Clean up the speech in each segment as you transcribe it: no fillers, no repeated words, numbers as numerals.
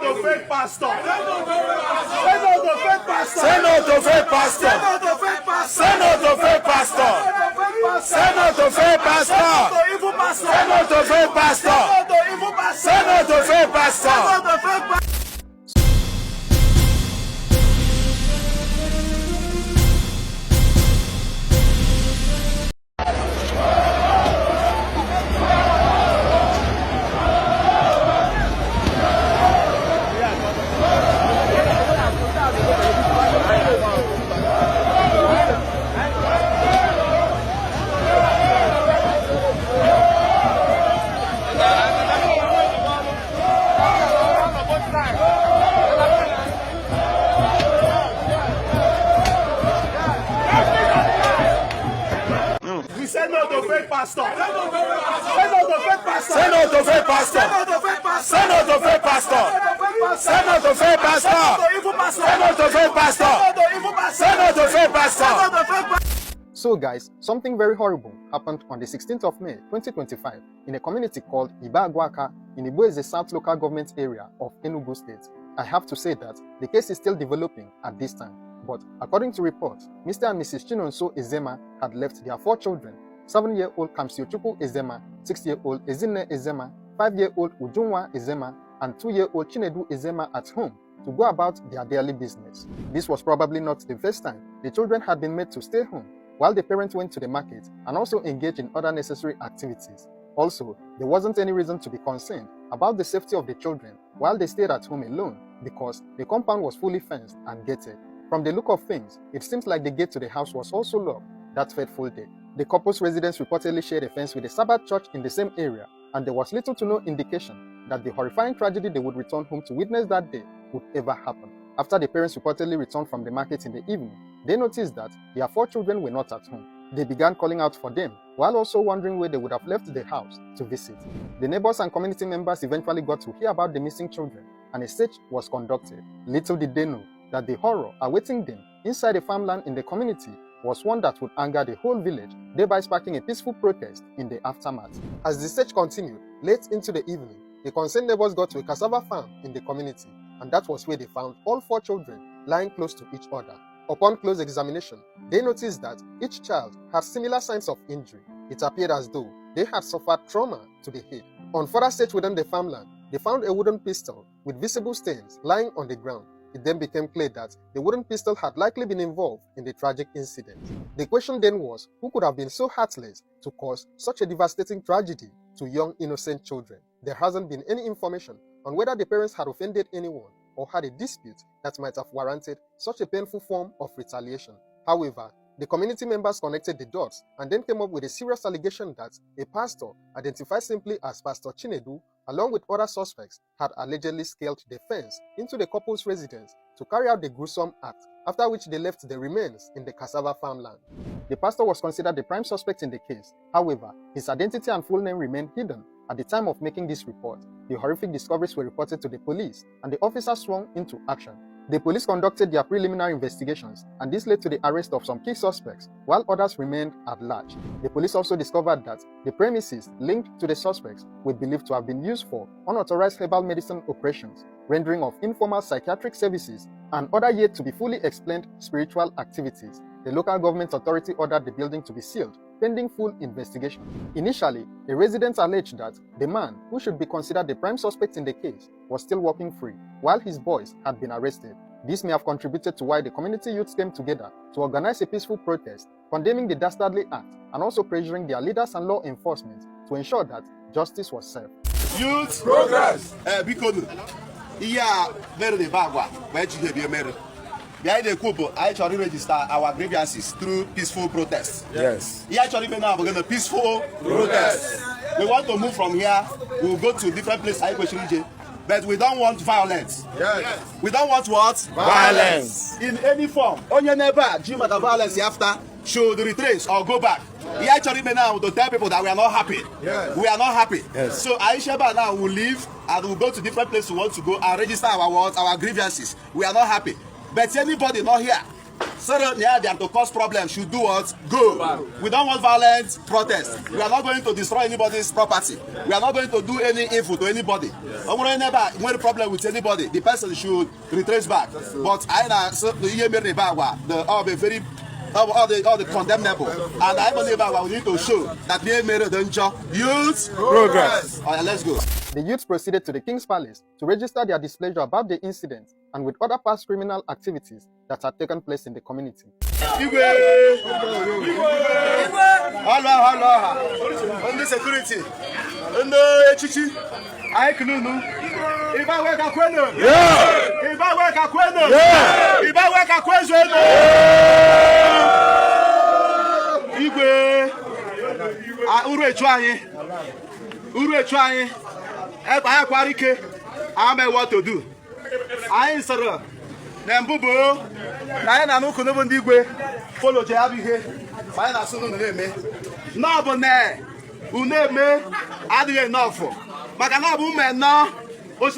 no to fake pastor. Say no to fake pastor. Say no to fake pastor. Say no to fake pastor. Say no to fake pastor. Say no to evil pastor. Say no to fake pastor. Say no to evil pastor. Say no to fake pastor. Say no to fake pastor. Say no to fake pastor. Say no to fake pastor. Say no to fake pastor. Say no to fake pastor. Say no to fake pastor. Say no to evil pastor. Say no to fake pastor. Say no to evil pastor. Say no to fake pastor. Say no to fake pastor. So guys, something very horrible happened on the 16th of May 2025 in a community called Ibagwaka in Iboeze South local government area of Enugu State. I have to say that the case is still developing at this time, but according to reports, Mr. and Mrs. Chinonso Ezema had left their 4 children, 7-year-old Kamsiochukwu Ezema, 6-year-old Ezinne Ezema, 5-year-old Ujunwa Ezema, and 2-year-old Chinedu Ezema at home to go about their daily business. This was probably not the first time the children had been made to stay home while the parents went to the market and also engaged in other necessary activities. Also, there wasn't any reason to be concerned about the safety of the children while they stayed at home alone because the compound was fully fenced and gated. From the look of things, it seems like the gate to the house was also locked that fateful day. The couple's residence reportedly shared a fence with a Sabbath church in the same area, and there was little to no indication that the horrifying tragedy they would return home to witness that day would ever happen. After the parents reportedly returned from the market in the evening, they noticed that their 4 children were not at home. They began calling out for them, while also wondering where they would have left the house to visit. The neighbors and community members eventually got to hear about the missing children, and a search was conducted. Little did they know that the horror awaiting them inside a farmland in the community was one that would anger the whole village, thereby sparking a peaceful protest in the aftermath. As the search continued, late into the evening, the concerned neighbors got to a cassava farm in the community, and that was where they found all 4 children lying close to each other. Upon close examination, they noticed that each child had similar signs of injury. It appeared as though they had suffered trauma to the head. On further search within the farmland, they found a wooden pistol with visible stains lying on the ground. It then became clear that the wooden pistol had likely been involved in the tragic incident. The question then was, who could have been so heartless to cause such a devastating tragedy to young innocent children? There hasn't been any information on whether the parents had offended anyone or had a dispute that might have warranted such a painful form of retaliation. However, the community members connected the dots and then came up with a serious allegation that a pastor, identified simply as Pastor Chinedu, along with other suspects, had allegedly scaled the fence into the couple's residence to carry out the gruesome act, after which they left the remains in the cassava farmland. The pastor was considered the prime suspect in the case. However, his identity and full name remained hidden at the time of making this report. The horrific discoveries were reported to the police, and the officers swung into action. The police conducted their preliminary investigations, and this led to the arrest of some key suspects, while others remained at large. The police also discovered that the premises linked to the suspects were believed to have been used for unauthorized herbal medicine operations, rendering of informal psychiatric services, and other yet to be fully explained spiritual activities. The local government authority ordered the building to be sealed, pending full investigation. Initially, the residents alleged that the man, who should be considered the prime suspect in the case, was still walking free, while his boys had been arrested. This may have contributed to why the community youths came together to organize a peaceful protest, condemning the dastardly act and also pressuring their leaders and law enforcement to ensure that justice was served. Youth progress. Because very bagwa where you be married. Behind the couple, I actually register our grievances through peaceful protests. Yes. He actually made now we're going to peaceful protest. We want to move from here. We'll go to different places. But we don't want violence. Yes. We don't want what? Violence. In any form. On your neighbor, the violence after should retrace or go back. He actually made now to tell people that we are not happy. Yes. We are not happy. Yes. So Aishaba now will leave and we'll go to different places we want to go and register our grievances. We are not happy. But anybody not here So they are to cause problems should do what? Go. We don't want violent protest. We are not going to destroy anybody's property. We are not going to do any evil to anybody. When problem with anybody, the person should retrace back. But I know all the very all the condemnable, and I believe we need to show that they made a danger. Youth progress. All right, let's go. The youths proceeded to the King's Palace to register their displeasure about the incident and with other past criminal activities that had taken place in the community. Under security. I can if I work a queno, if I work a queno, if I work a question, Ure trying, I quarike, I may what to do. I answer Nambubo, Nana no Kunovan Digwe, follow Jabi here, find us soon name. No, but nay, who name me, I do enough for. Magana woman now. The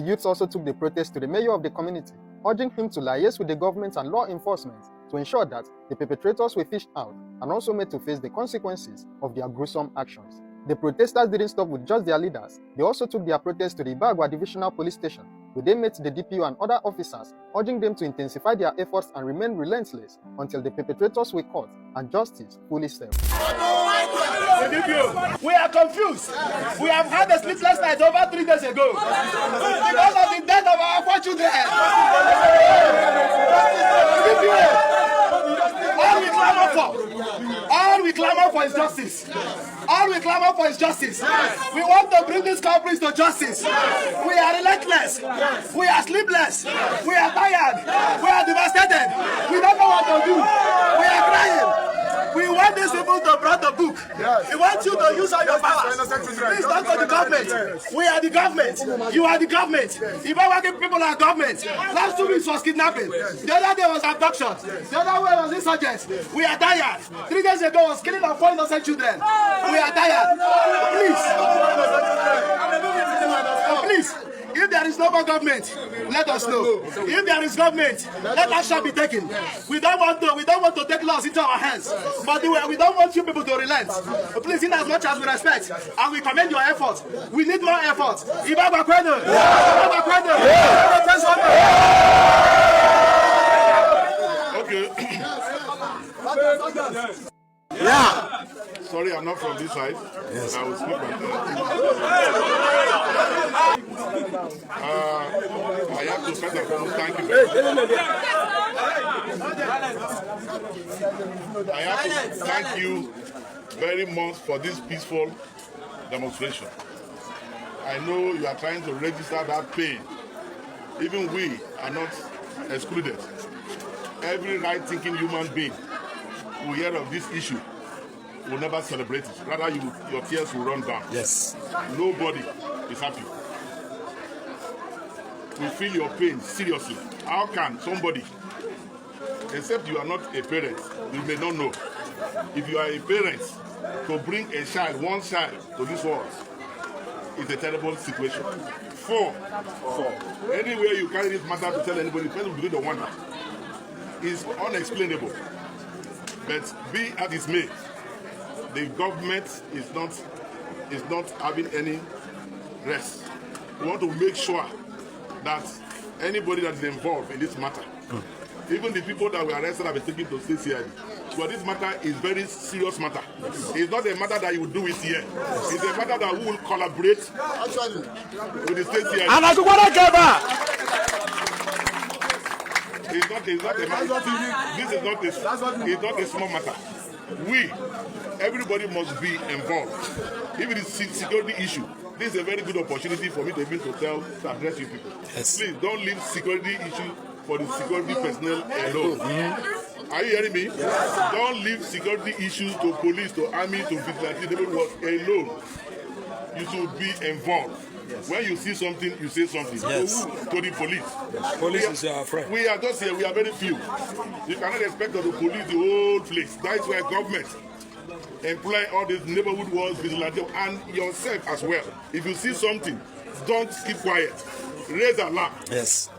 youths also took the protest to the mayor of the community, urging him to liaise with the government and law enforcement to ensure that the perpetrators were fished out and also made to face the consequences of their gruesome actions. The protesters didn't stop with just their leaders. They also took their protest to the Ibagwa Divisional Police Station, where they met the DPO and other officers, urging them to intensify their efforts and remain relentless until the perpetrators were caught and justice fully served. We are confused. We have had a sleepless night over 3 days ago because of the death of our 4 children. All we clamor for is justice. All we clamor for is justice. We want to bring these culprits to justice. We are relentless. We are sleepless. We are tired. We are devastated. We don't know what to do. We are crying. We want these people to bring the book. Yes. We want you to use all your powers. Please don't go to the government. We are the government. You are the government. If I working people are government. Last 2 weeks was kidnapping. The other day was abduction. The other way was insurgents. We are tired. 3 days ago was killing of 4 innocent children. We are tired. Please. If there is no more government, let us know. If there is government, let action be taken. We don't want to take laws into our hands, but we don't want you people to relent. Please, in as much as we respect and we commend your efforts, we need more efforts. Okay. Yeah. Sorry, I'm not from this side. Yes. I will speak my I have to first and foremost thank you. I have to thank you very much for this peaceful demonstration. I know you are trying to register that pain. Even we are not excluded. Every right-thinking human being who hear of this issue will never celebrate it. Rather, your tears will run down. Yes. Nobody is happy. We feel your pain seriously. How can somebody, except you are not a parent, you may not know. If you are a parent, to bring a child, one child, to this world, is a terrible situation. 4. Anywhere you carry this matter to tell anybody, the person will begin to wonder. It's unexplainable. But be as it may, the government is not having any rest. We want to make sure that anybody that is involved in this matter, even the people that were arrested have been taken to state CID. But this matter is very serious matter. It's not a matter that you will do it here. It's a matter that we will collaborate with the state CID. It's not a matter. This is not a small matter. Everybody must be involved. If it is security issue, this is a very good opportunity for me to be able to address you people. Yes. Please don't leave security issue for the security personnel alone. Are you hearing me? Yes. Don't leave security issues to police, to army, to vigilante alone. You should be involved. Yes. When you see something, you say something. Yes. To the police. Yes. Police is our friend. We are just here. We are very few. You cannot expect the police the whole place. That is why government employ all these neighborhood walls, vigilante, and yourself as well. If you see something, don't keep quiet. Raise alarm. Yes.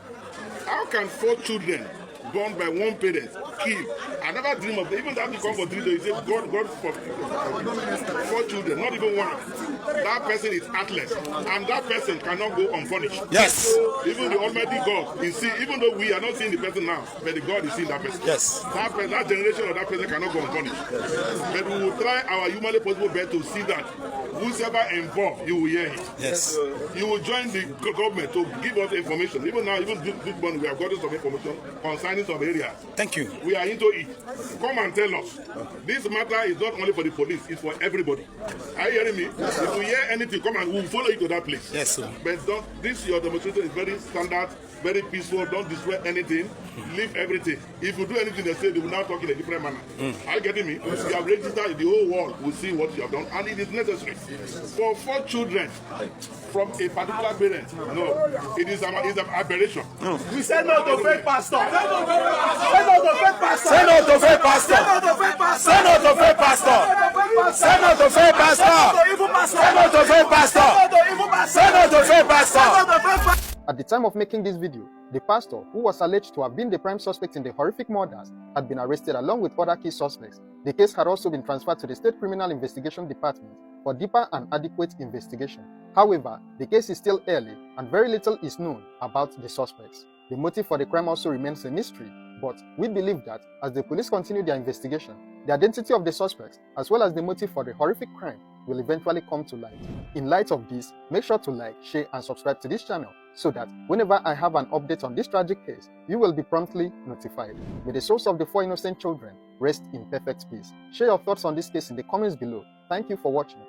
How can 4 children born by one parent kill? I never dream of it. Even that you come for 3 days, you say God for 4 children, not even one. That person is heartless, and that person cannot go unpunished. Yes. Even the Almighty God is see, even though we are not seeing the person now, but the God is seeing that person. Yes. That generation of that person cannot go unpunished. But we will try our humanly possible best to see that whosoever involved, you will hear it. Yes. You will join the government to give us information. Even now, even this morning, we have gotten some information concerning some areas. Thank you. We are into it. Come and tell us. This matter is not only for the police, it's for everybody. Are you hearing me? If we hear anything, come and we'll follow you to that place. Yes, sir. But this your demonstration is very standard, very peaceful. Don't destroy anything. Leave everything. If you do anything, they say they will now talk in a different manner. Are you getting me? You have registered, the whole world will see what you have done, and it is necessary. For 4 children from a particular parent, no, it is an aberration. We say no to fake pastor. Say no to fake pastor. Say no to fake pastor. Say no to fake pastor. Say no to fake pastor. Say no to fake pastor. Say no to fake pastor. At the time of making this video, the pastor, who was alleged to have been the prime suspect in the horrific murders, had been arrested along with other key suspects. The case had also been transferred to the State Criminal Investigation Department for deeper and adequate investigation. However, the case is still early and very little is known about the suspects. The motive for the crime also remains a mystery, but we believe that as the police continue their investigation, the identity of the suspects as well as the motive for the horrific crime will eventually come to light. In light of this, make sure to like, share and subscribe to this channel so that whenever I have an update on this tragic case, you will be promptly notified. May the souls of the 4 innocent children rest in perfect peace. Share your thoughts on this case in the comments below. Thank you for watching.